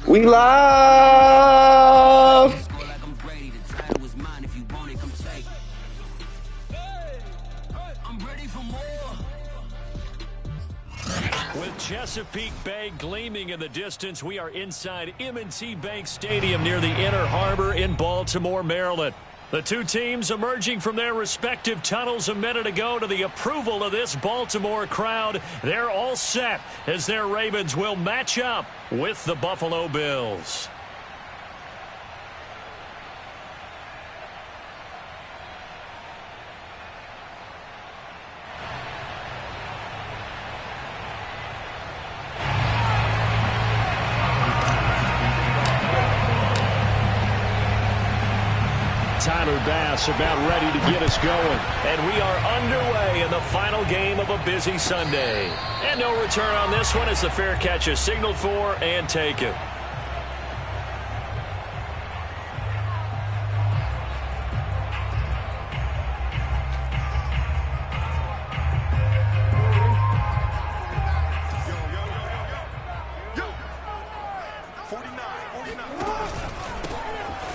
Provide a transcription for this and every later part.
We live. With Chesapeake Bay gleaming in the distance, we are inside M&T Bank Stadium near the Inner Harbor in Baltimore, Maryland. The two teams emerging from their respective tunnels a minute ago to the approval of this Baltimore crowd. They're all set as their Ravens will match up with the Buffalo Bills. Tyler Bass about ready to get us going. And we are underway in the final game of a busy Sunday. And no return on this one as the fair catch is signaled for and taken.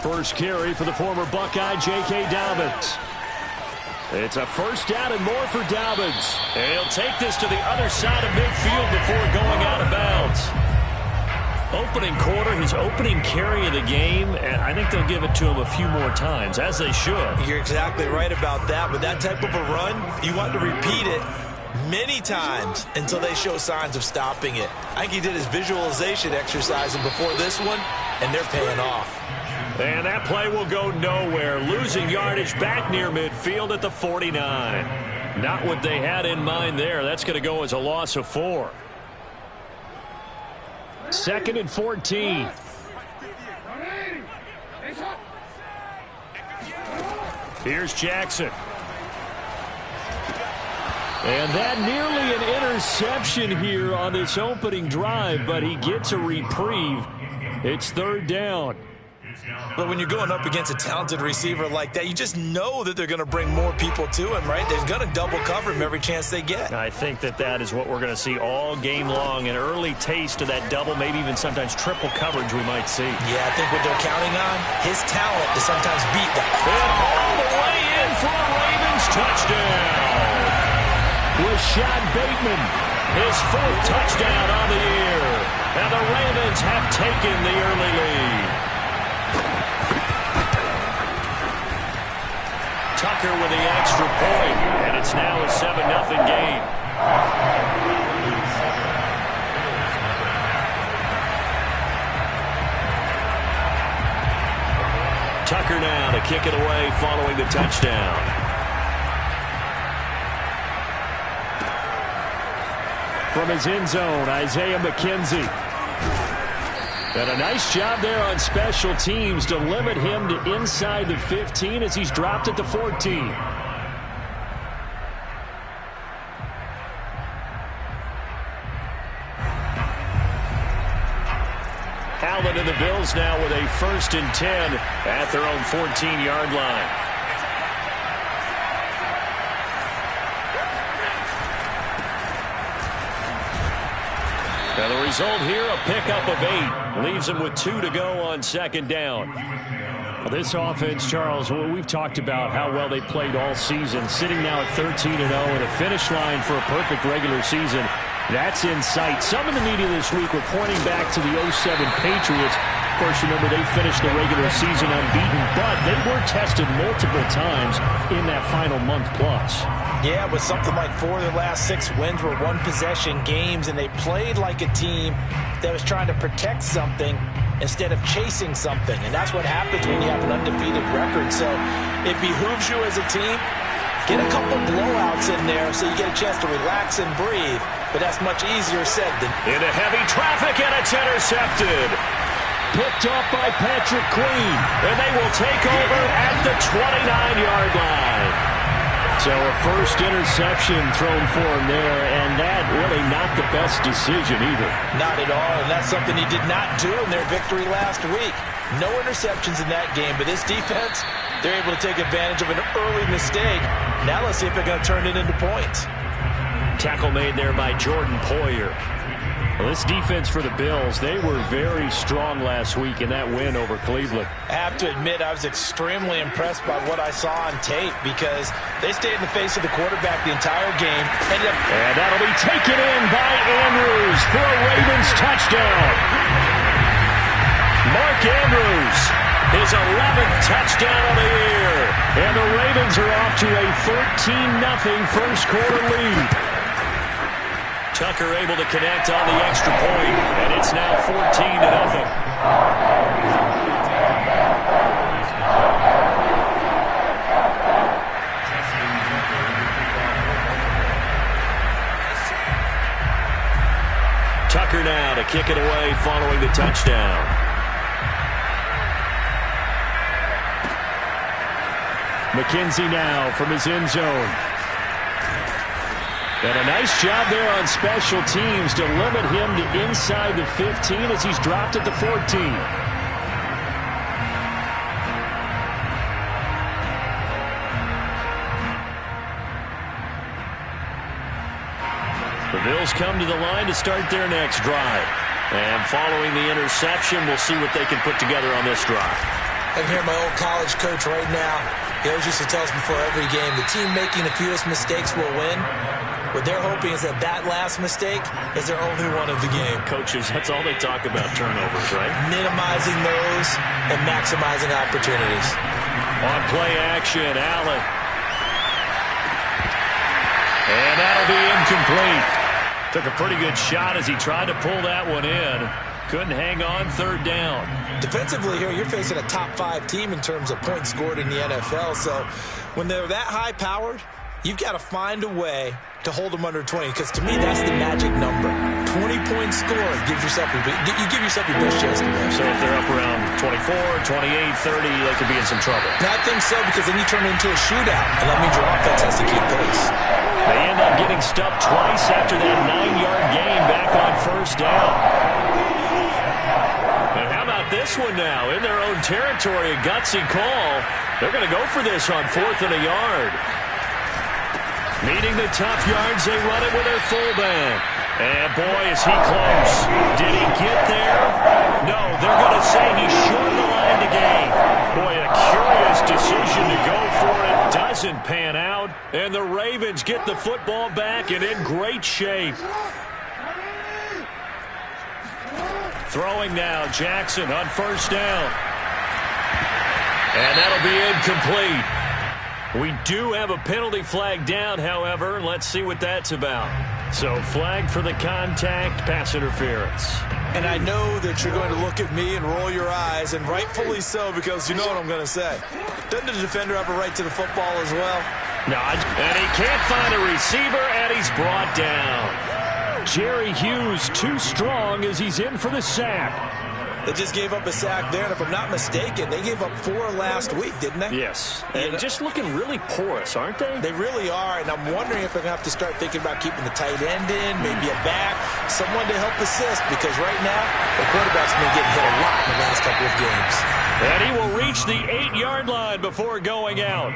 First carry for the former Buckeye, J.K. Dobbins. It's a first down and more for Dobbins. And he'll take this to the other side of midfield before going out of bounds. Opening quarter, his opening carry of the game, and I think they'll give it to him a few more times, as they should. You're exactly right about that. With that type of a run, you want to repeat it many times until they show signs of stopping it. I think he did his visualization exercise before this one, and they're paying off. And that play will go nowhere, losing yardage back near midfield at the 49. Not what they had in mind there. That's going to go as a loss of 4. 2nd and 14. Here's Jackson. And that nearly an interception here on this opening drive, but he gets a reprieve. It's 3rd down. But when you're going up against a talented receiver like that, you just know that they're going to bring more people to him, right? They're going to double cover him every chance they get. I think that is what we're going to see all game long, an early taste of that double, maybe even sometimes triple coverage we might see. Yeah, I think what they're counting on, his talent to sometimes beat that. And all the way in for a Ravens touchdown. Rashad Bateman, his 4th touchdown on the year. And the Ravens have taken the early lead. Tucker with the extra point, and it's now a 7-0 game. Tucker now to kick it away following the touchdown. From his end zone, Isaiah McKenzie. And a nice job there on special teams to limit him to inside the 15 as he's dropped at the 14. Allen and the Bills now with a 1st and 10 at their own 14-yard line. Now the result here, a pickup of 8. Leaves them with 2 to go on 2nd down. Well, this offense, Charles, we've talked about how well they played all season. Sitting now at 13-0 and a finish line for a perfect regular season. That's in sight. Some in the media this week were pointing back to the 07 Patriots. Of course, remember, they finished the regular season unbeaten, but they were tested multiple times in that final month plus. Yeah, with something like 4 of their last 6 wins were one-possession games, and they played like a team that was trying to protect something instead of chasing something. And that's what happens when you have an undefeated record. So it behooves you as a team, get a couple blowouts in there so you get a chance to relax and breathe. But that's much easier said than... Into heavy traffic, and it's intercepted. Picked up by Patrick Queen, and they will take over at the 29-yard line. So a first interception thrown for him there, and that really not the best decision either. Not at all, and that's something he did not do in their victory last week. No interceptions in that game, but this defense, they're able to take advantage of an early mistake. Now let's see if they're going to turn it into points. Tackle made there by Jordan Poyer. Well, this defense for the Bills, they were very strong last week in that win over Cleveland. I have to admit, I was extremely impressed by what I saw on tape because they stayed in the face of the quarterback the entire game. And that'll be taken in by Andrews for a Ravens touchdown. Mark Andrews, his 11th touchdown of the year. And the Ravens are off to a 13-0 first quarter lead. Tucker able to connect on the extra point, and it's now 14-0. Tucker now to kick it away following the touchdown. McKenzie now from his end zone. And a nice job there on special teams to limit him to inside the 15 as he's dropped at the 14. The Bills come to the line to start their next drive. And following the interception, we'll see what they can put together on this drive. I can hear my old college coach right now. He always used to tell us before every game, the team making the fewest mistakes will win. What they're hoping is that last mistake is their only one of the game. Coaches, that's all they talk about, turnovers, right? Minimizing those and maximizing opportunities. On play action, Allen. And that'll be incomplete. Took a pretty good shot as he tried to pull that one in. Couldn't hang on, third down. Defensively here, you're facing a top 5 team in terms of points scored in the NFL. So when they're that high-powered, you've got to find a way to hold them under 20, because to me, that's the magic number. 20-point score gives yourself you give yourself your best chance to win. So if they're up around 24, 28, 30, they could be in some trouble. I think so, because then you turn it into a shootout, and that means your offense has to keep pace. They end up getting stuffed twice after that 9-yard gain back on first down. And how about this one now? In their own territory, a gutsy call. They're going to go for this on 4th and a yard. Needing the tough yards, they run it with their fullback. And boy, is he close. Did he get there? No, they're going to say he's short of the line to gain. Boy, a curious decision to go for it. Doesn't pan out. And the Ravens get the football back and in great shape. Throwing now, Jackson on first down. And that'll be incomplete. We do have a penalty flag down, however. Let's see what that's about. So flag for the contact, pass interference. And I know that you're going to look at me and roll your eyes, and rightfully so, because you know what I'm going to say. Doesn't the defender have a right to the football as well? No, and he can't find a receiver, and he's brought down. Jerry Hughes too strong as he's in for the sack. They just gave up a sack there, and if I'm not mistaken, they gave up 4 last week, didn't they? Yes. And just looking really porous, aren't they? They really are, and I'm wondering if they're going to have to start thinking about keeping the tight end in, maybe a back, someone to help assist, because right now, the quarterback's been getting hit a lot in the last couple of games. And he will reach the 8-yard line before going out.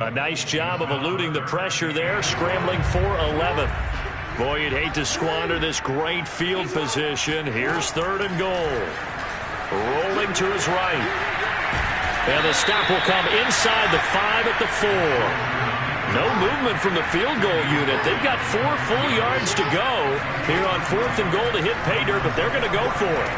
A nice job of eluding the pressure there, scrambling for 11. Boy, you'd hate to squander this great field position. Here's 3rd and goal. Rolling to his right. And the stop will come inside the 5 at the 4. No movement from the field goal unit. They've got 4 full yards to go here on 4th and goal to hit pay dirt, but they're going to go for it.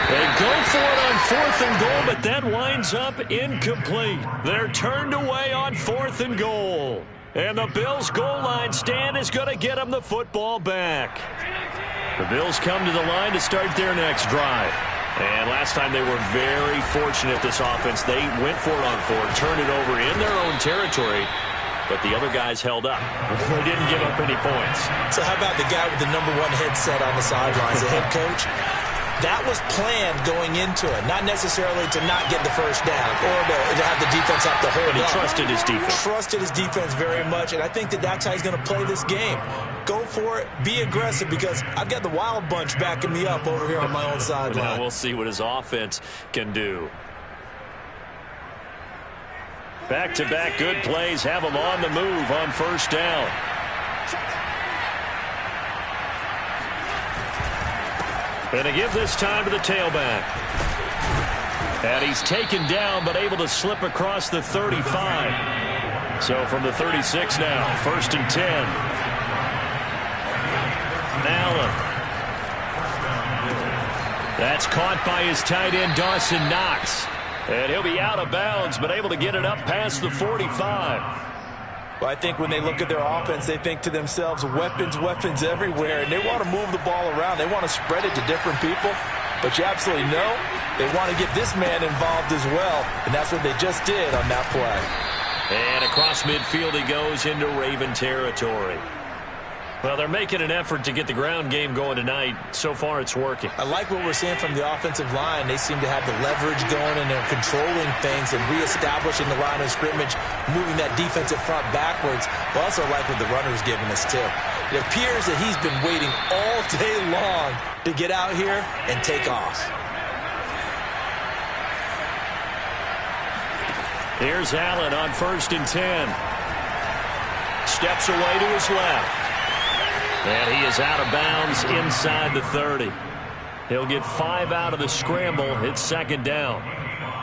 They go for it on 4th and goal, but that winds up incomplete. They're turned away on 4th and goal. And the Bills' goal line stand is going to get them the football back. The Bills come to the line to start their next drive. And last time they were very fortunate, this offense. They went for it on 4, turned it over in their own territory, but the other guys held up. They didn't give up any points. So how about the guy with the #1 headset on the sidelines, the head coach? That was planned going into it, not necessarily to not get the first down or to have the defense have to hold up. But he trusted his defense. Trusted his defense very much, and I think that's how he's going to play this game. Go for it, be aggressive, because I've got the Wild Bunch backing me up over here on my own sideline. Now we'll see what his offense can do. Back-to-back good plays have him on the move on first down. And to give this time to the tailback. And he's taken down, but able to slip across the 35. So from the 36 now, 1st and 10. Allen. That's caught by his tight end, Dawson Knox. And he'll be out of bounds, but able to get it up past the 45. Well, I think when they look at their offense, they think to themselves, weapons, weapons everywhere, and they want to move the ball around. They want to spread it to different people, but you absolutely know they want to get this man involved as well, and that's what they just did on that play. And across midfield he goes into Raven territory. Well, they're making an effort to get the ground game going tonight. So far, it's working. I like what we're seeing from the offensive line. They seem to have the leverage going, and they're controlling things and reestablishing the line of scrimmage, moving that defensive front backwards. I also like what the runner's giving us, too. It appears that he's been waiting all day long to get out here and take off. Here's Allen on 1st and 10. Steps away to his left. And he is out of bounds inside the 30. He'll get 5 out of the scramble. It's 2nd down.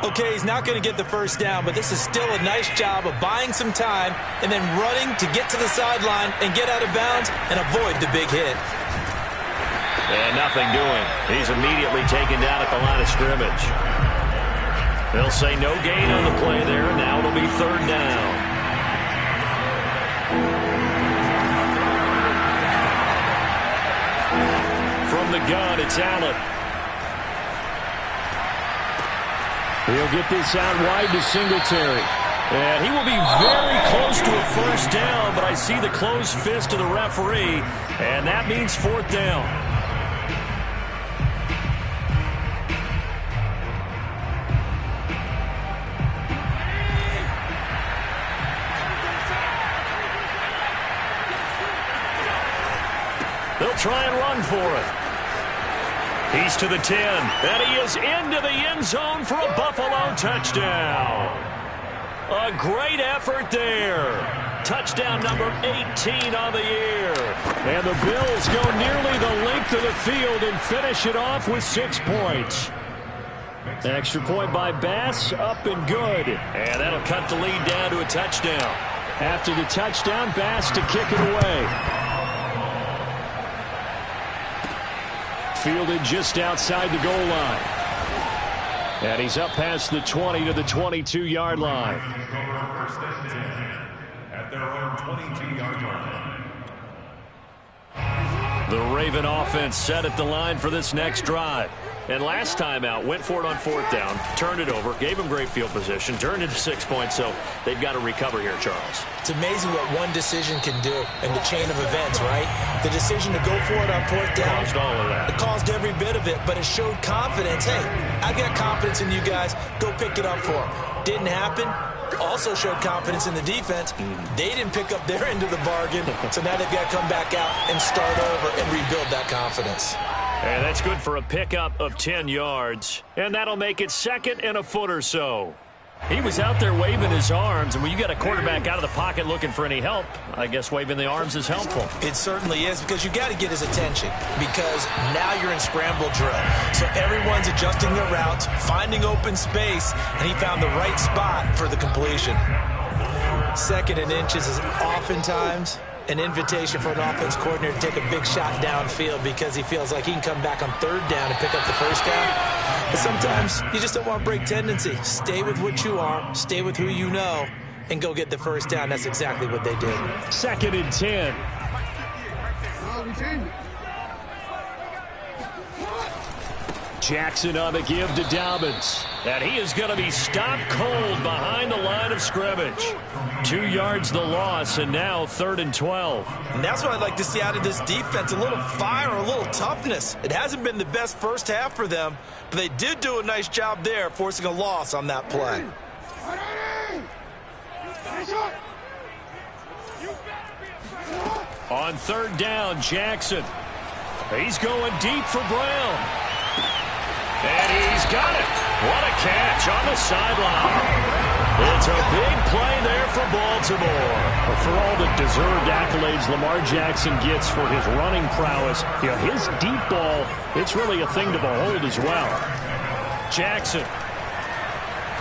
Okay, he's not going to get the first down, but this is still a nice job of buying some time and then running to get to the sideline and get out of bounds and avoid the big hit. And nothing doing. He's immediately taken down at the line of scrimmage. They'll say no gain on the play there. Now it'll be 3rd down. From the gun, it's Allen. He'll get this out wide to Singletary. And he will be very close to a first down, but I see the closed fist of the referee, and that means 4th down. They'll try and run for it. He's to the 10, and he is into the end zone for a Buffalo touchdown. A great effort there. Touchdown number 18 on the year. And the Bills go nearly the length of the field and finish it off with 6 points. Extra point by Bass, up and good. And that'll cut the lead down to a touchdown. After the touchdown, Bass to kick it away. Fielded just outside the goal line. And he's up past the 20 to the 22-yard line. At their own 22-yard line. The Raven offense set at the line for this next drive. And last time out, went for it on 4th down, turned it over, gave him great field position, turned it to 6 points, so they've got to recover here, Charles. It's amazing what one decision can do in the chain of events, right? The decision to go for it on 4th down. Caused all of that. It caused every bit of it, but it showed confidence. Hey, I've got confidence in you guys. Go pick it up for them. Didn't happen. Also showed confidence in the defense. They didn't pick up their end of the bargain, so now they've got to come back out and start over and rebuild that confidence. And that's good for a pickup of 10 yards. And that'll make it 2nd and a foot or so. He was out there waving his arms, and when you got a quarterback out of the pocket looking for any help, I guess waving the arms is helpful. It certainly is, because you got to get his attention, because now you're in scramble drill. So everyone's adjusting their routes, finding open space, and he found the right spot for the completion. 2nd and inches is oftentimes an invitation for an offense coordinator to take a big shot downfield because he feels like he can come back on 3rd down and pick up the first down. But sometimes you just don't want to break tendency. Stay with what you are, stay with who you know, and go get the first down. That's exactly what they did. 2nd and 10. Jackson on the give to Dobbins. And he is going to be stopped cold behind the line of scrimmage. 2 yards the loss, and now 3rd and 12. And that's what I'd like to see out of this defense, a little fire, a little toughness. It hasn't been the best first half for them, but they did do a nice job there, forcing a loss on that play. On 3rd down, Jackson. He's going deep for Brown. And he's got it. What a catch on the sideline. It's a big play there for Baltimore. Well, for all the deserved accolades Lamar Jackson gets for his running prowess, his deep ball, it's really a thing to behold as well. Jackson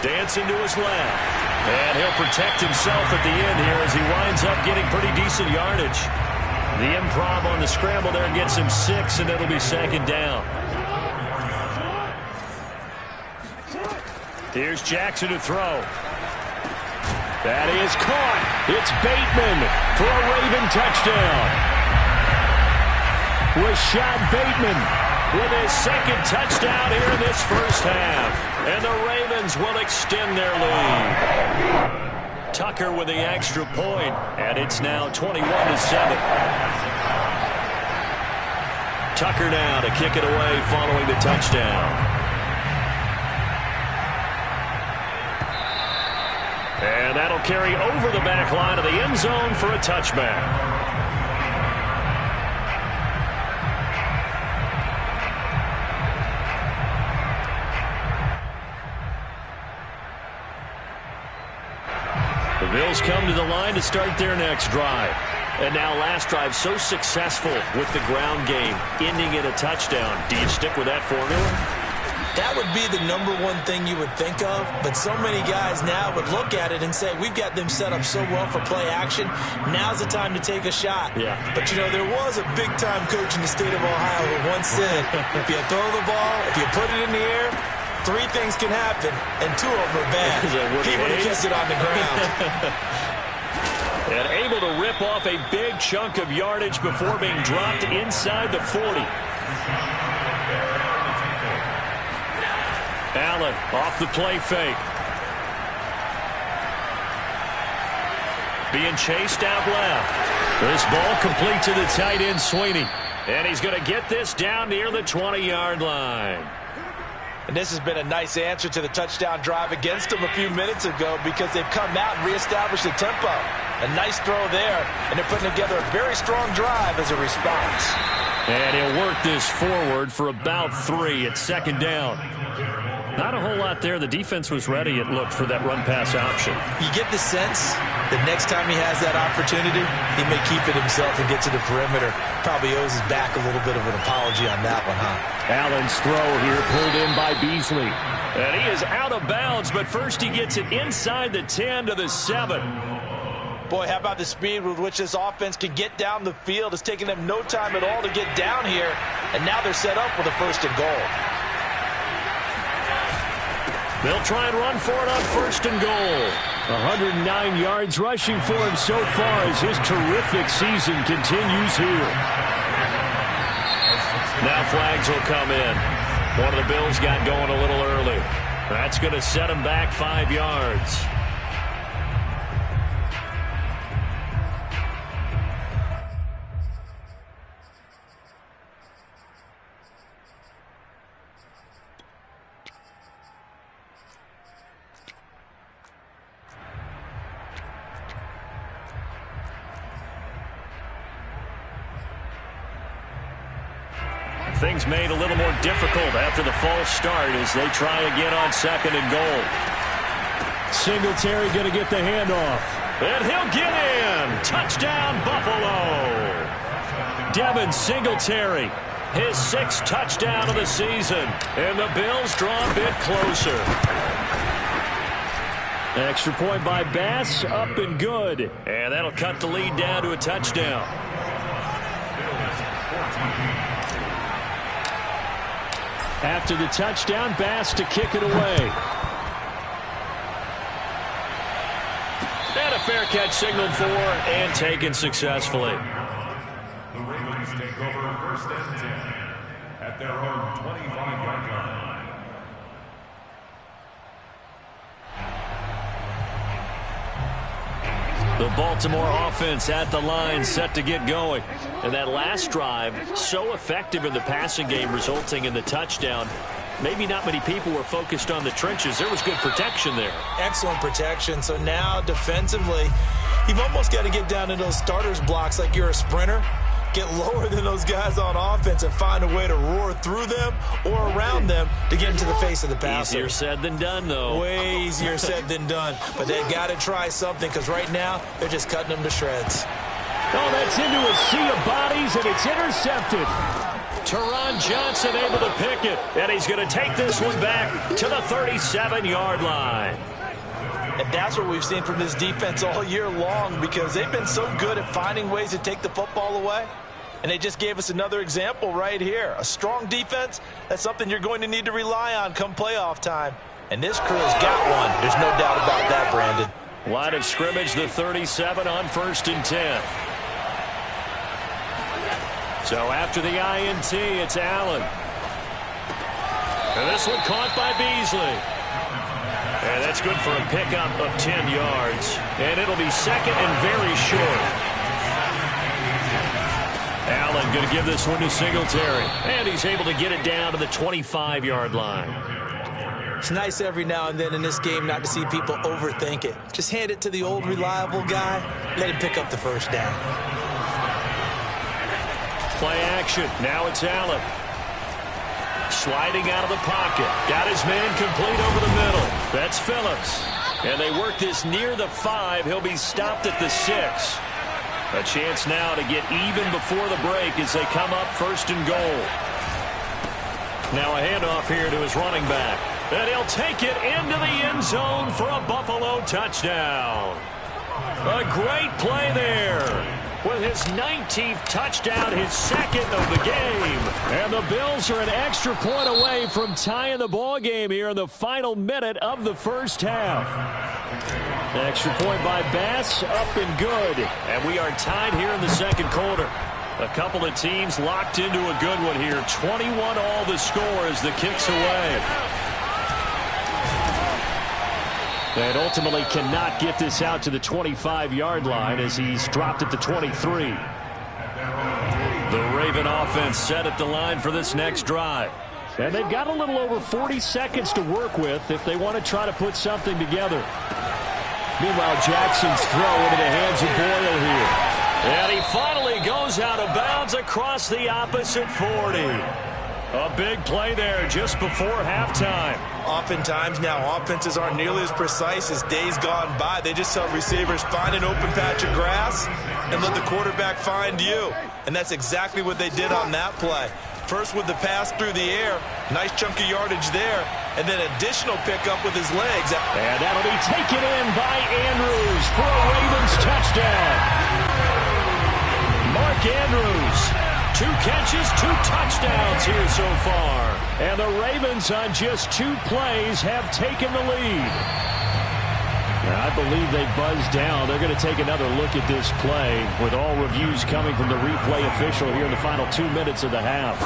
dancing to his left. And he'll protect himself at the end here as he winds up getting pretty decent yardage. The improv on the scramble there gets him 6, and it'll be second down. Here's Jackson to throw. That is caught. It's Bateman for a Raven touchdown. Rashad Bateman with his second touchdown here in this first half. And the Ravens will extend their lead. Tucker with the extra point, and it's now 21-7. Tucker now to kick it away following the touchdown. And that'll carry over the back line of the end zone for a touchback. The Bills come to the line to start their next drive. And now last drive so successful with the ground game, ending in a touchdown. Do you stick with that formula? That would be the #1 thing you would think of, but so many guys now would look at it and say, we've got them set up so well for play action, now's the time to take a shot. Yeah. But, there was a big-time coach in the state of Ohio who once said, if you throw the ball, if you put it in the air, 3 things can happen, and 2 of them are bad. He would have kissed it on the ground. And able to rip off a big chunk of yardage before being dropped inside the 40. Allen off the play fake. Being chased out left. This ball complete to the tight end, Sweeney. And he's going to get this down near the 20-yard line. And this has been a nice answer to the touchdown drive against them a few minutes ago because they've come out and reestablished the tempo. A nice throw there, and they're putting together a very strong drive as a response. And he'll work this forward for about 3 at second down. Not a whole lot there. The defense was ready, it looked, for that run-pass option. You get the sense that next time he has that opportunity, he may keep it himself and get to the perimeter. Probably owes his back a little bit of an apology on that one, huh? Allen's throw here pulled in by Beasley. And he is out of bounds, but first he gets it inside the 10 to the 7. Boy, how about the speed with which this offense can get down the field? It's taking them no time at all to get down here, and now they're set up with a 1st and goal. They'll try and run for it on 1st and goal. 109 yards rushing for him so far as his terrific season continues here. Now flags will come in. One of the Bills got going a little early. That's going to set him back 5 yards. Things made a little more difficult after the false start as they try again on 2nd and goal. Singletary going to get the handoff. And he'll get in. Touchdown, Buffalo. Devin Singletary, his 6th touchdown of the season. And the Bills draw a bit closer. Extra point by Bass, up and good. And that'll cut the lead down to a touchdown. After the touchdown, Bass to kick it away. And a fair catch signaled for and taken successfully. The Ravens take over 1st and 10 at their own 25-yard line. The Baltimore offense at the line, set to get going. And that last drive, so effective in the passing game, resulting in the touchdown. Maybe not many people were focused on the trenches. There was good protection there. Excellent protection. So now defensively, you've almost got to get down to those starters blocks like you're a sprinter. get lower than those guys on offense and find a way to roar through them or around them to get into the face of the passer. Easier said than done, though. Way easier said than done. But they've got to try something because right now they're just cutting them to shreds. Oh, that's into a sea of bodies, and it's intercepted. Teron Johnson able to pick it, and he's going to take this one back to the 37-yard line. And that's what we've seen from this defense all year long because they've been so good at finding ways to take the football away. And they just gave us another example right here. A strong defense, that's something you're going to need to rely on come playoff time. And this crew's got one. There's no doubt about that, Brandon. Line of scrimmage, the 37 on 1st and 10. So after the INT, it's Allen. And this one caught by Beasley. And that's good for a pickup of 10 yards. And it'll be second and very short. Allen going to give this one to Singletary. And he's able to get it down to the 25-yard line. It's nice every now and then in this game not to see people overthink it. Just hand it to the old reliable guy. Let him pick up the first down. Play action. Now it's Allen. Sliding out of the pocket. Got his man complete over the middle. That's Phillips. And they work this near the 5. He'll be stopped at the 6. A chance now to get even before the break as they come up 1st and goal. Now a handoff here to his running back. And he'll take it into the end zone for a Buffalo touchdown. A great play there. With his 19th touchdown, his second of the game. And the Bills are an extra point away from tying the ball game here in the final minute of the first half. Extra point by Bass, up and good. And we are tied here in the second quarter. A couple of teams locked into a good one here. 21 all the score as the kick's away. And ultimately cannot get this out to the 25-yard line as he's dropped at the 23. The Raven offense set at the line for this next drive. And they've got a little over 40 seconds to work with if they want to try to put something together. Meanwhile, Jackson's throw into the hands of Boyle here. And he finally goes out of bounds across the opposite 40. A big play there just before halftime. Oftentimes now, offenses aren't nearly as precise as days gone by. They just tell receivers, find an open patch of grass and let the quarterback find you. And that's exactly what they did on that play. First with the pass through the air, nice chunk of yardage there, and then additional pickup with his legs. And that'll be taken in by Andrews for a Ravens touchdown. Mark Andrews. 2 catches, 2 touchdowns here so far. And the Ravens on just 2 plays have taken the lead. And I believe they buzzed down. They're going to take another look at this play with all reviews coming from the replay official here in the final 2 minutes of the half.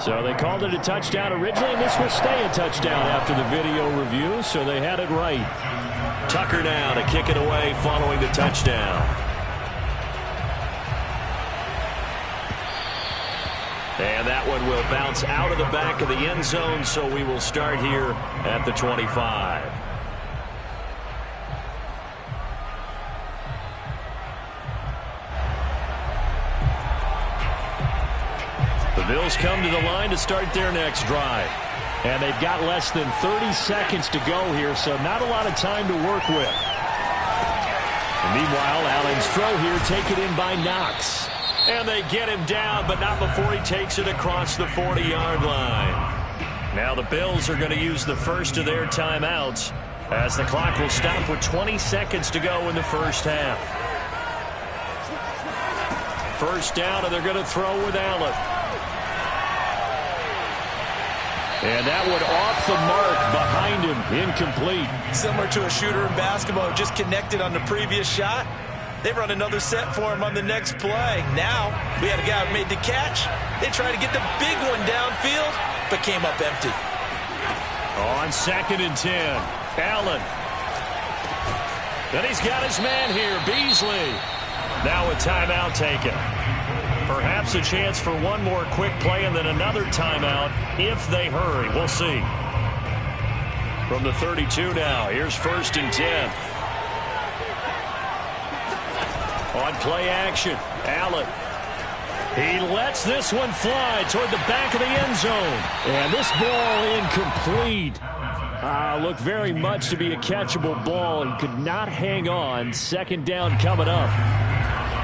So they called it a touchdown originally, and this will stay a touchdown after the video review, so they had it right. Tucker now to kick it away following the touchdown. And that one will bounce out of the back of the end zone, so we will start here at the 25. The Bills come to the line to start their next drive. And they've got less than 30 seconds to go here, so not a lot of time to work with. And meanwhile, Allen's throw here taken in by Knox. And they get him down, but not before he takes it across the 40-yard line. Now the Bills are going to use the first of their timeouts as the clock will stop with 20 seconds to go in the first half. First down, and they're going to throw with Allen. And that one off the mark behind him, incomplete. Similar to a shooter in basketball who just connected on the previous shot. They run another set for him on the next play. Now, we had a guy who made the catch. They tried to get the big one downfield, but came up empty. On 2nd and 10, Allen. Then he's got his man here, Beasley. Now a timeout taken. Perhaps a chance for one more quick play and then another timeout if they hurry. We'll see. from the 32 now. Here's 1st and 10. On play action, Allen. He lets this one fly toward the back of the end zone. And this ball incomplete. Looked very much to be a catchable ball. He could not hang on. 2nd down coming up.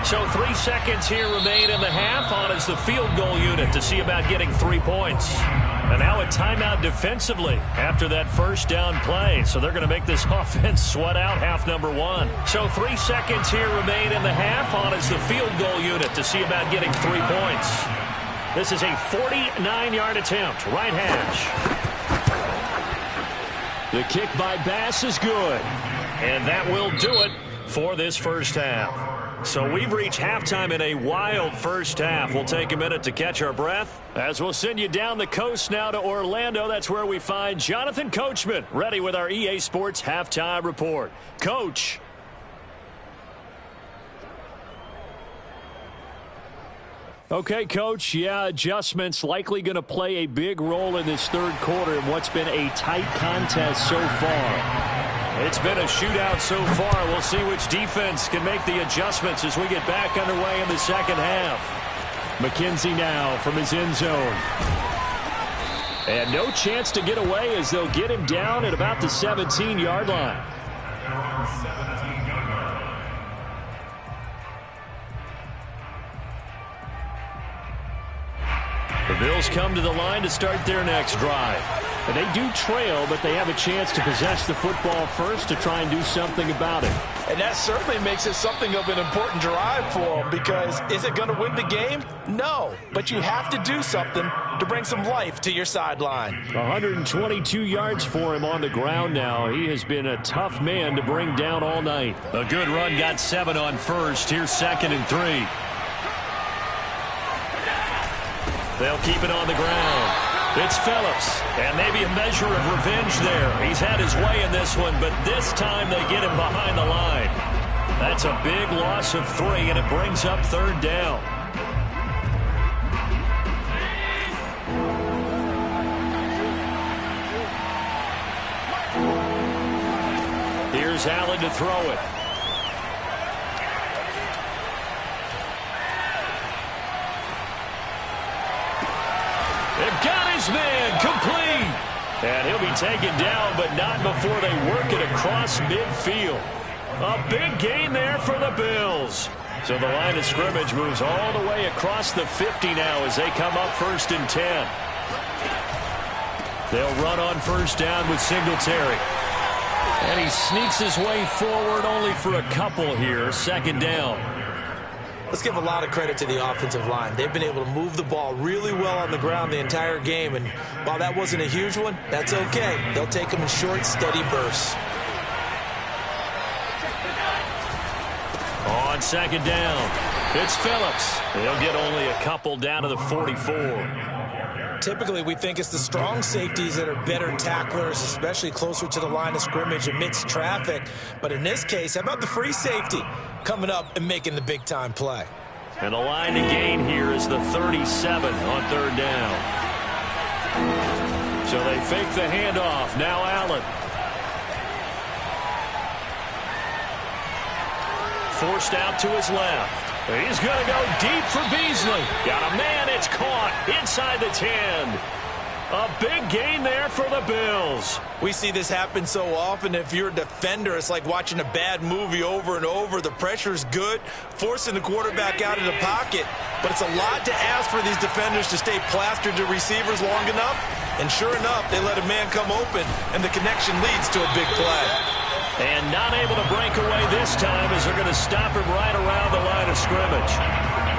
So 3 seconds here remain in the half. On is the field goal unit to see about getting 3 points. And now a timeout defensively after that 1st down play. So they're going to make this offense sweat out half number 1. So 3 seconds here remain in the half. On is the field goal unit to see about getting 3 points. This is a 49-yard attempt. Right hash. The kick by Bass is good. And that will do it for this first half. So we've reached halftime in a wild first half. We'll take a minute to catch our breath as we'll send you down the coast now to Orlando. That's where we find Jonathan Coachman ready with our EA Sports Halftime Report. Coach. Okay, Coach, yeah, adjustments likely going to play a big role in this 3rd quarter in what's been a tight contest so far. It's been a shootout so far. We'll see which defense can make the adjustments as we get back underway in the 2nd half. McKenzie now from his end zone. And no chance to get away as they'll get him down at about the 17-yard line. The Bills come to the line to start their next drive. And they do trail, but they have a chance to possess the football first to try and do something about it. And that certainly makes it something of an important drive for them, because is it going to win the game? No, but you have to do something to bring some life to your sideline. 122 yards for him on the ground now. He has been a tough man to bring down all night. A good run, got 7 on first. Here's 2nd and 3. They'll keep it on the ground. It's Phillips, and maybe a measure of revenge there. He's had his way in this one, but this time they get him behind the line. That's a big loss of 3, and it brings up 3rd down. Here's Allen to throw it. They've got his man complete. And he'll be taken down, but not before they work it across midfield. A big gain there for the Bills. So the line of scrimmage moves all the way across the 50 now as they come up 1st and 10. They'll run on 1st down with Singletary. And he sneaks his way forward only for a couple here. 2nd down. Let's give a lot of credit to the offensive line. They've been able to move the ball really well on the ground the entire game. And while that wasn't a huge one, that's okay. They'll take them in short, steady bursts. On 2nd down, it's Phillips. He'll get only a couple down to the 44. Typically, we think it's the strong safeties that are better tacklers, especially closer to the line of scrimmage amidst traffic. But in this case, how about the free safety coming up and making the big-time play? And the line to gain here is the 37 on 3rd down. So they fake the handoff. Now Allen. Forced out to his left. He's going to go deep for Beasley. Got a man, it's caught inside the 10. A big gain there for the Bills. We see this happen so often. If you're a defender, it's like watching a bad movie over and over. The pressure's good, forcing the quarterback out of the pocket. But it's a lot to ask for these defenders to stay plastered to receivers long enough. And sure enough, they let a man come open, and the connection leads to a big play. And not able to break away this time as they're going to stop him right around the line of scrimmage.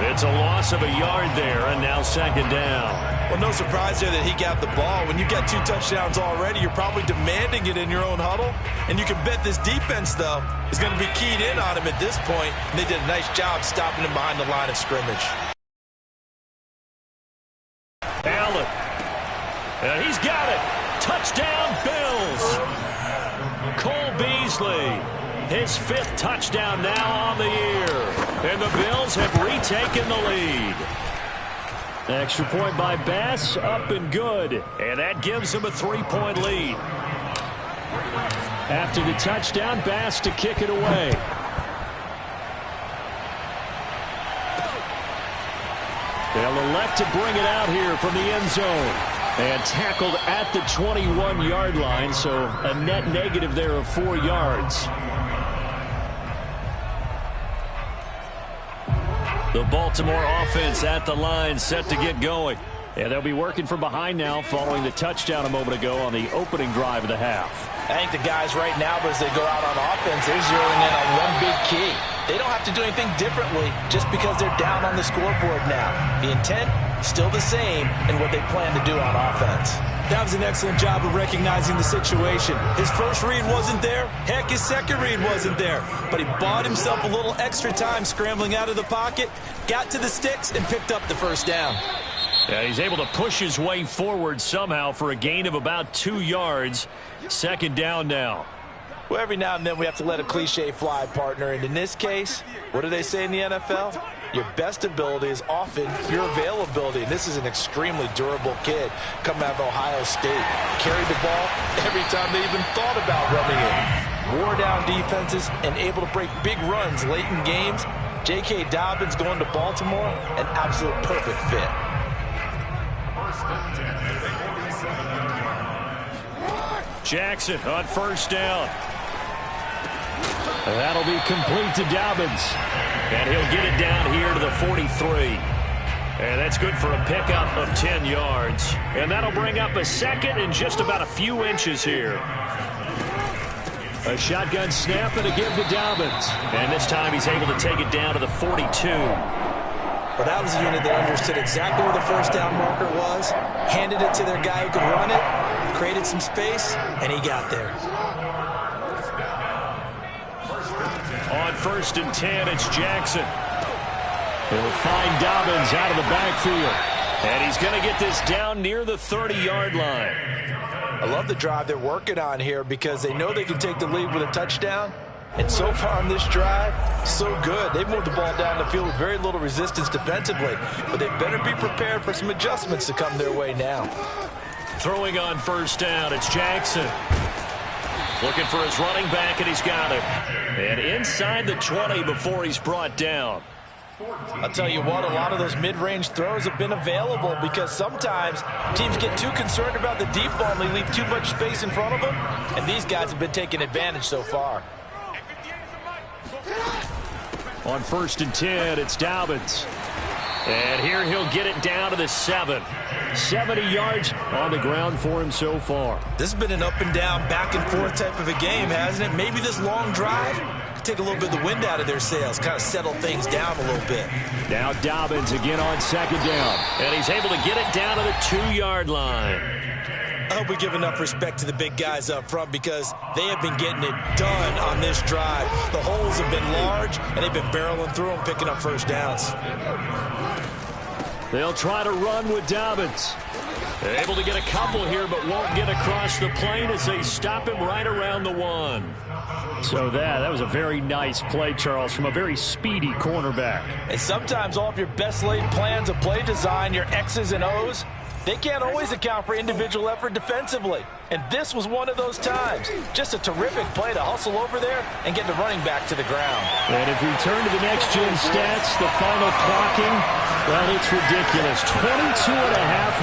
It's a loss of a yard there, and now 2nd down. Well, no surprise there that he got the ball. When you got 2 touchdowns already, you're probably demanding it in your own huddle. And you can bet this defense, though, is going to be keyed in on him at this point. And they did a nice job stopping him behind the line of scrimmage. Allen. And he's got it. Touchdown, Bills. Cole Beasley, his 5th touchdown now on the year. And the Bills have retaken the lead. Extra point by Bass, up and good. And that gives them a 3-point lead. After the touchdown, Bass to kick it away. They'll elect to bring it out here from the end zone. And tackled at the 21-yard line, so a net negative there of 4 yards. The Baltimore offense at the line, set to get going. And they'll be working from behind now following the touchdown a moment ago on the opening drive of the half. I think the guys right now, as they go out on offense, they're zeroing in on one big key. They don't have to do anything differently just because they're down on the scoreboard now. The intent, still the same in what they plan to do on offense. That was an excellent job of recognizing the situation. His first read wasn't there. Heck, his second read wasn't there. But he bought himself a little extra time scrambling out of the pocket, got to the sticks, and picked up the first down. Yeah, he's able to push his way forward somehow for a gain of about 2 yards. Second down now. Well, every now and then we have to let a cliche fly, partner. And in this case, what do they say in the NFL? Your best ability is often your availability. And this is an extremely durable kid coming out of Ohio State. Carried the ball every time they even thought about running it. Wore down defenses and able to break big runs late in games. J.K. Dobbins going to Baltimore, an absolute perfect fit. Jackson on first down. That'll be complete to Dobbins. And he'll get it down here to the 43. And that's good for a pickup of 10 yards. And that'll bring up a second and just about a few inches here. A shotgun snap and a give to Dobbins. And this time he's able to take it down to the 42. Well, that was a unit that understood exactly where the first down marker was, handed it to their guy who could run it, created some space, and he got there. On first and 10, it's Jackson. He'll find Dobbins out of the backfield. And he's going to get this down near the 30-yard line. I love the drive they're working on here because they know they can take the lead with a touchdown. And so far on this drive, so good. They've moved the ball down the field with very little resistance defensively. But they better be prepared for some adjustments to come their way now. Throwing on first down, it's Jackson. Looking for his running back, and he's got it. And inside the 20 before he's brought down. I'll tell you what, a lot of those mid-range throws have been available because sometimes teams get too concerned about the deep ball and they leave too much space in front of them. And these guys have been taking advantage so far. On first and 10, it's Dobbins. And here he'll get it down to the 7. 70 yards on the ground for him so far. This has been an up and down, back and forth type of a game, hasn't it? Maybe this long drive could take a little bit of the wind out of their sails, kind of settle things down a little bit. Now Dobbins again on second down. And he's able to get it down to the 2-yard line. I hope we give enough respect to the big guys up front because they have been getting it done on this drive. The holes have been large, and they've been barreling through them, picking up first downs. They'll try to run with Dobbins. They're able to get a couple here, but won't get across the plane as they stop him right around the 1. So that was a very nice play, Charles, from a very speedy cornerback. And sometimes all of your best laid plans of play design, your X's and O's, they can't always account for individual effort defensively. And this was one of those times. Just a terrific play to hustle over there and get the running back to the ground. And if we turn to the next-gen stats, the final clocking, well, it's ridiculous. 22.5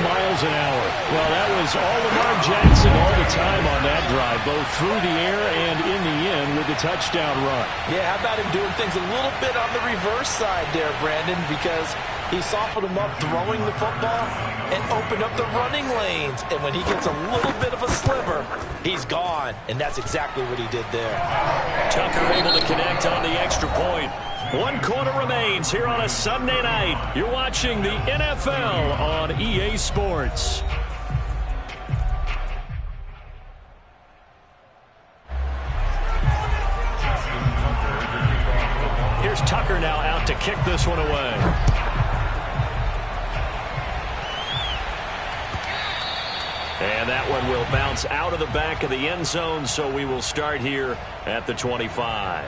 miles an hour. Well, that was all Lamar Jackson all the time on that drive, both through the air and in the end with the touchdown run. Yeah, how about him doing things a little bit on the reverse side there, Brandon, because he softened him up throwing the football and opened up the running lanes. And when he gets a little bit of a sliver, he's gone. And that's exactly what he did there. Tucker able to connect on the extra point. 1 quarter remains here on a Sunday night. You're watching the NFL on EA Sports. Here's Tucker now out to kick this one away. And that one will bounce out of the back of the end zone, so we will start here at the 25.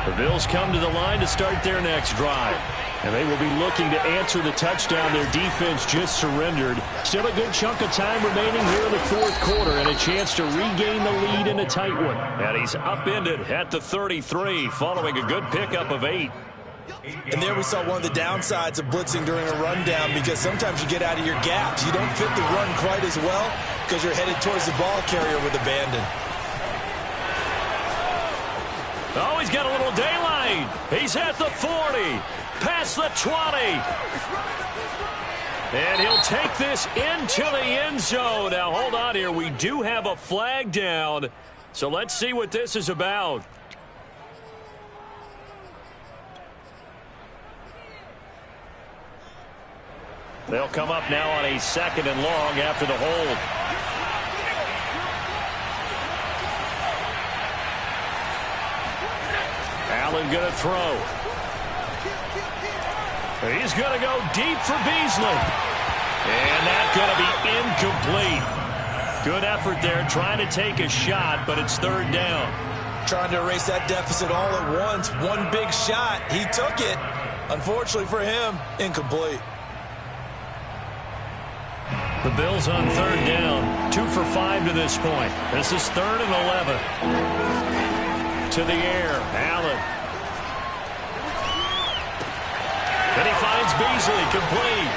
The Bills come to the line to start their next drive. And they will be looking to answer the touchdown their defense just surrendered. Still a good chunk of time remaining here in the fourth quarter and a chance to regain the lead in a tight one. And he's upended at the 33 following a good pickup of 8. And there we saw one of the downsides of blitzing during a rundown, because sometimes you get out of your gaps. You don't fit the run quite as well because you're headed towards the ball carrier with abandon. Oh, he's got a little daylight. He's at the 40. Past the 20. And he'll take this into the end zone. Now, hold on here. We do have a flag down. So let's see what this is about. They'll come up now on a 2nd and long after the hold. Allen going to throw. He's going to go deep for Beasley. And that's going to be incomplete. Good effort there, trying to take a shot, but it's 3rd down. Trying to erase that deficit all at once. One big shot. He took it. Unfortunately for him, incomplete. The Bills on 3rd down. 2 for 5 to this point. This is 3rd and 11. To the air, Allen. And he finds Beasley, complete.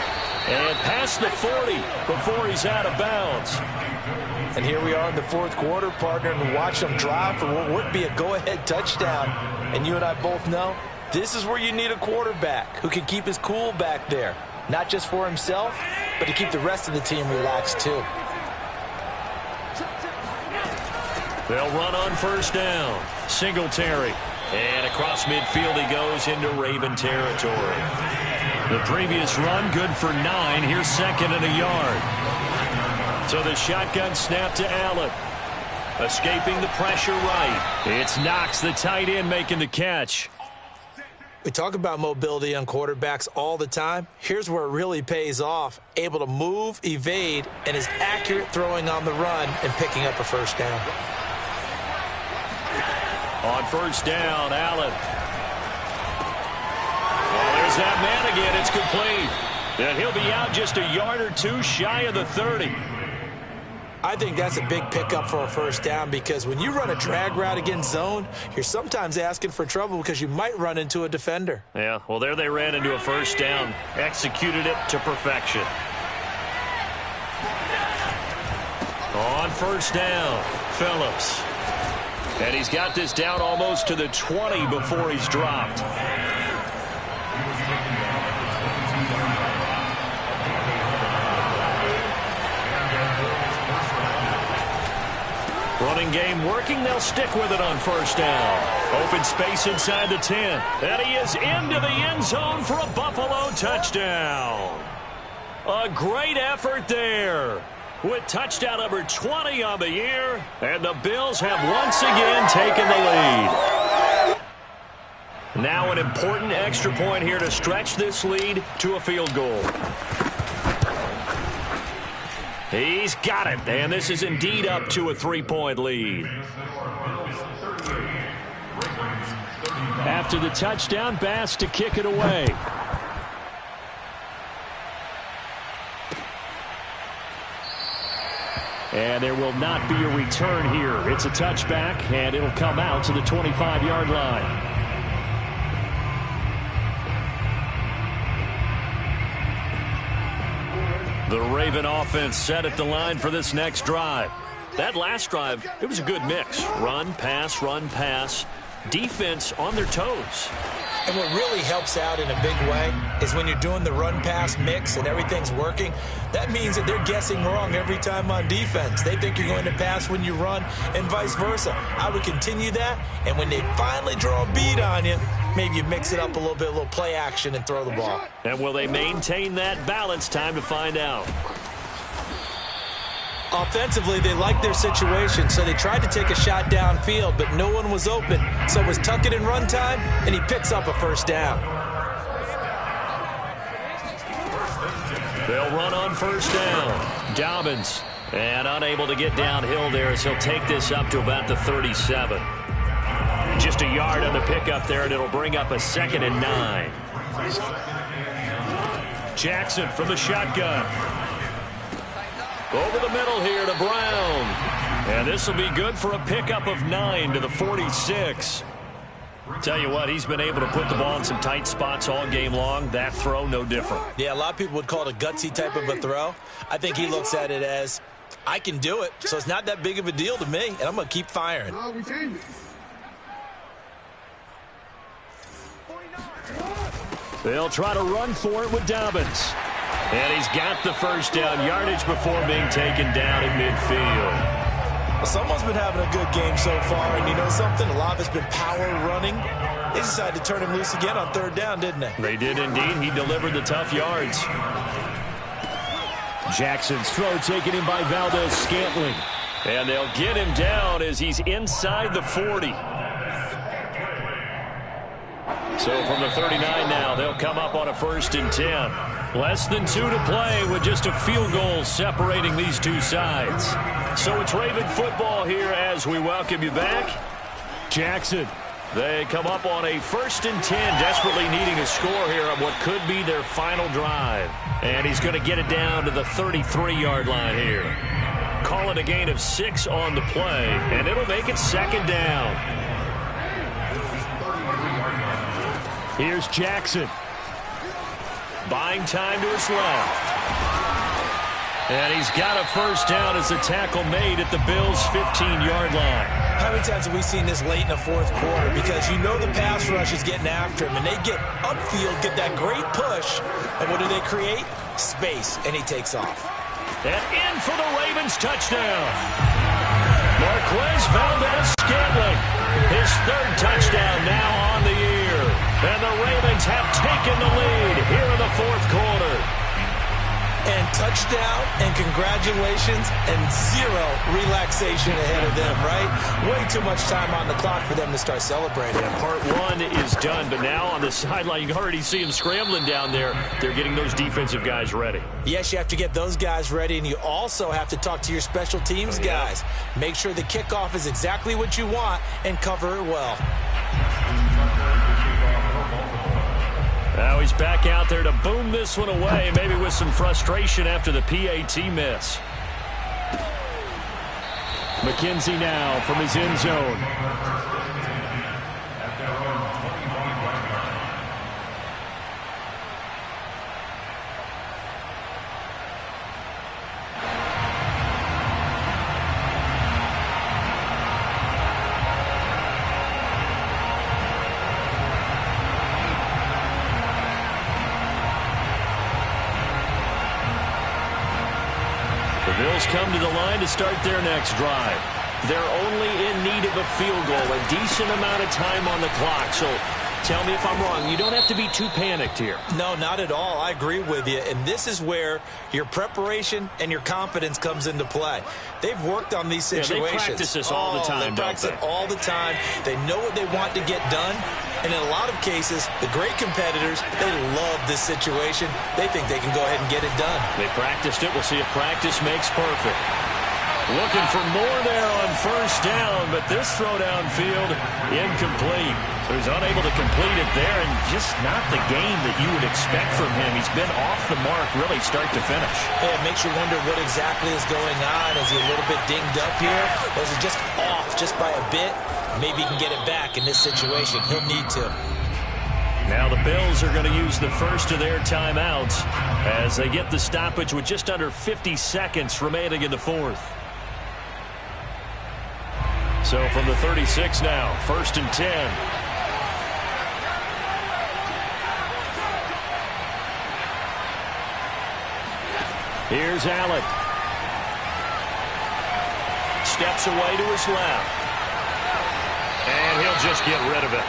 And past the 40 before he's out of bounds. And here we are in the fourth quarter, partner, and watch them drive for what would be a go-ahead touchdown. And you and I both know this is where you need a quarterback who can keep his cool back there. Not just for himself, but to keep the rest of the team relaxed too. They'll run on 1st down. Singletary. And across midfield he goes into Raven territory. The previous run good for 9. Here's 2nd and a yard. So the shotgun snap to Allen. Escaping the pressure right. It's Knox, the tight end, making the catch. We talk about mobility on quarterbacks all the time. Here's where it really pays off. Able to move, evade, and is accurate throwing on the run and picking up a 1st down. On 1st down, Allen. Well, there's that man again. It's complete. And he'll be out just a yard or 2 shy of the 30. I think that's a big pickup for a 1st down, because when you run a drag route against zone, you're sometimes asking for trouble because you might run into a defender. Yeah, well, there they ran into a 1st down. Executed it to perfection. On 1st down, Phillips. And he's got this down almost to the 20 before he's dropped. Running game working. They'll stick with it on 1st down. Open space inside the 10. And he is into the end zone for a Buffalo touchdown. A great effort there, with touchdown number 20 on the year. And the Bills have once again taken the lead. Now an important extra point here to stretch this lead to a field goal. He's got it, and this is indeed up to a 3-point lead. After the touchdown, Bass to kick it away. And there will not be a return here. It's a touchback, and it'll come out to the 25-yard line. The Raven offense set at the line for this next drive. That last drive, it was a good mix. Run, pass, defense on their toes. And what really helps out in a big way is when you're doing the run-pass mix and everything's working, that means that they're guessing wrong every time on defense. They think you're going to pass when you run and vice versa. I would continue that, and when they finally draw a beat on you, maybe you mix it up a little bit, a little play action, and throw the ball. And will they maintain that balance? Time to find out. Offensively, they liked their situation, so they tried to take a shot downfield, but no one was open. So it was tuck it in run time, and he picks up a 1st down. They'll run on 1st down. Dobbins, and unable to get downhill there as he'll take this up to about the 37. Just a yard on the pickup there, and it'll bring up a 2nd and 9. Jackson from the shotgun. Over the middle here to Brown. And this will be good for a pickup of 9 to the 46. Tell you what, he's been able to put the ball in some tight spots all game long. That throw, no different. Yeah, a lot of people would call it a gutsy type of a throw. I think he looks at it as, I can do it, so it's not that big of a deal to me, and I'm going to keep firing. They'll try to run for it with Dobbins. And he's got the first down yardage before being taken down at midfield. Well, someone's been having a good game so far, and you know something? A lot of it's been power running. They decided to turn him loose again on third down, didn't they? They did indeed. He delivered the tough yards. Jackson's throw taken in by Valdez-Scantling. And they'll get him down as he's inside the 40. So from the 39 now, they'll come up on a 1st and 10. Less than 2 to play with just a field goal separating these two sides. So it's Raven football here as we welcome you back. Jackson. They come up on a 1st and 10, desperately needing a score here on what could be their final drive. And he's going to get it down to the 33-yard line here. Call it a gain of 6 on the play, and it'll make it 2nd down. Here's Jackson. Buying time to his left. And he's got a first down as the tackle made at the Bills' 15-yard line. How many times have we seen this late in the 4th quarter? Because you know the pass rush is getting after him, and they get upfield, get that great push, and what do they create? Space, and he takes off. And in for the Ravens touchdown. Marquez Valdez-Scantling, his 3rd touchdown now on the year. And the Ravens have taken the lead here in the 4th quarter. And touchdown, and congratulations, and 0 relaxation ahead of them, right? Way too much time on the clock for them to start celebrating. Yeah, part 1 is done, but now on the sideline, you can already see them scrambling down there. They're getting those defensive guys ready. Yes, you have to get those guys ready, and you also have to talk to your special teams guys. Make sure the kickoff is exactly what you want and cover it well. Now he's back out there to boom this one away, maybe with some frustration after the PAT miss. McKenzie now from his end zone. The Bills come to the line to start their next drive. They're only in need of a field goal, a decent amount of time on the clock. So tell me if I'm wrong. You don't have to be too panicked here. No, not at all. I agree with you. And this is where your preparation and your confidence comes into play. They've worked on these situations. Yeah, they practice this all the time, They practice it all the time. They know what they want to get done. And in a lot of cases, the great competitors, they love this situation. They think they can go ahead and get it done. They practiced it. We'll see if practice makes perfect. Looking for more there on 1st down, but this throw downfield, incomplete. So he's unable to complete it there, and just not the game that you would expect from him. He's been off the mark really start to finish. Yeah, it makes you wonder what exactly is going on. Is he a little bit dinged up here? Or is he just off just by a bit? Maybe he can get it back in this situation. He'll need to. Now the Bills are going to use the first of their timeouts as they get the stoppage with just under 50 seconds remaining in the 4th. So from the 36 now, 1st and 10. Here's Allen. Steps away to his left. And he'll just get rid of it.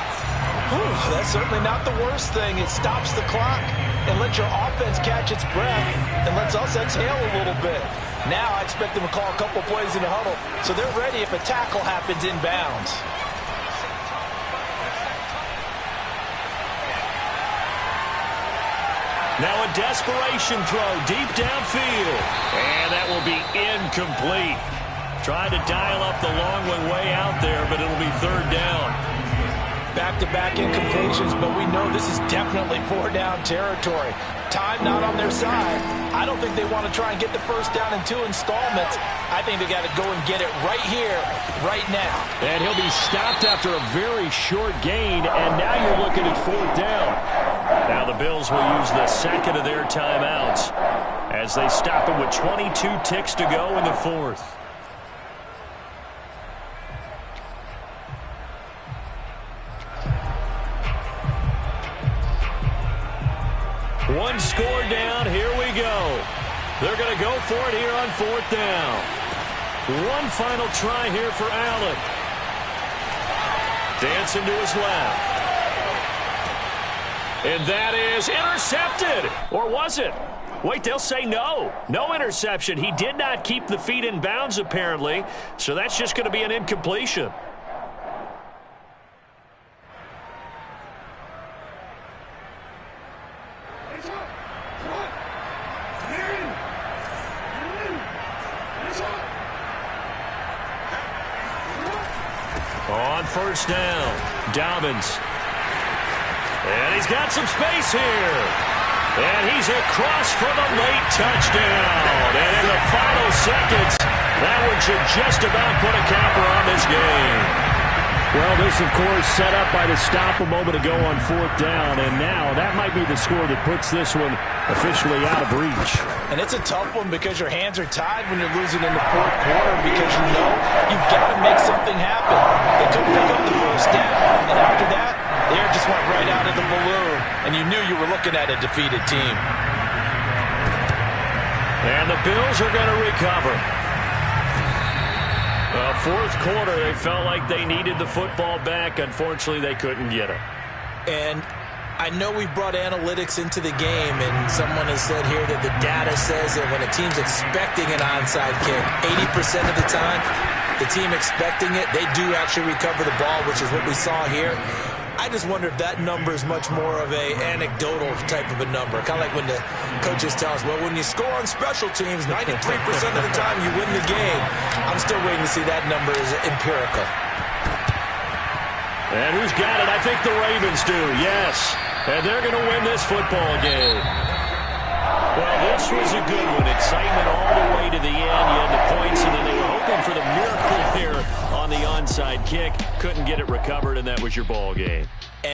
Ooh, that's certainly not the worst thing. It stops the clock and lets your offense catch its breath and lets us exhale a little bit. Now I expect them to call a couple plays in the huddle, so they're ready if a tackle happens inbounds. Now a desperation throw deep downfield, and that will be incomplete. Tried to dial up the long one way out there, but it'll be 3rd down. back-to-back incompletions, but we know this is definitely four-down territory. Time not on their side. I don't think they want to try and get the first down in 2 installments. I think they got to go and get it right here, right now. And he'll be stopped after a very short gain, and now you're looking at 4th down. Now the Bills will use the second of their timeouts as they stop it with 22 ticks to go in the 4th. One score down. Here we go. They're going to go for it here on 4th down. One final try here for Allen. Dancing to his left. And that is intercepted. Or was it? Wait, they'll say no. No interception. He did not keep the feet in bounds, apparently. So that's just going to be an incompletion. On 1st down, Dobbins. And he's got some space here. And he's across for the late touchdown. And in the final seconds, that one should just about put a capper on this game. Well, this, of course, set up by the stop a moment ago on 4th down. And now that might be the score that puts this one officially out of reach. And it's a tough one because your hands are tied when you're losing in the 4th quarter because you know you've got to make something happen. They couldn't pick up the first down. And after that, the air just went right out of the balloon. And you knew you were looking at a defeated team. And the Bills are going to recover. 4th quarter, they felt like they needed the football back. Unfortunately, they couldn't get it. And I know we've brought analytics into the game, and someone has said here that the data says that when a team's expecting an onside kick, 80% of the time, the team expecting it, they do actually recover the ball, which is what we saw here. I just wonder if that number is much more of a anecdotal type of a number. Kind of like when the coaches tell us, well, when you score on special teams, 93% of the time you win the game. I'm still waiting to see that number is empirical. And who's got it? I think the Ravens do, yes. And they're going to win this football game. Well, this was a good one. Excitement all the way to the end. You had the points, and then they were hoping for the miracle here on the onside kick. Couldn't get it recovered, and that was your ball game.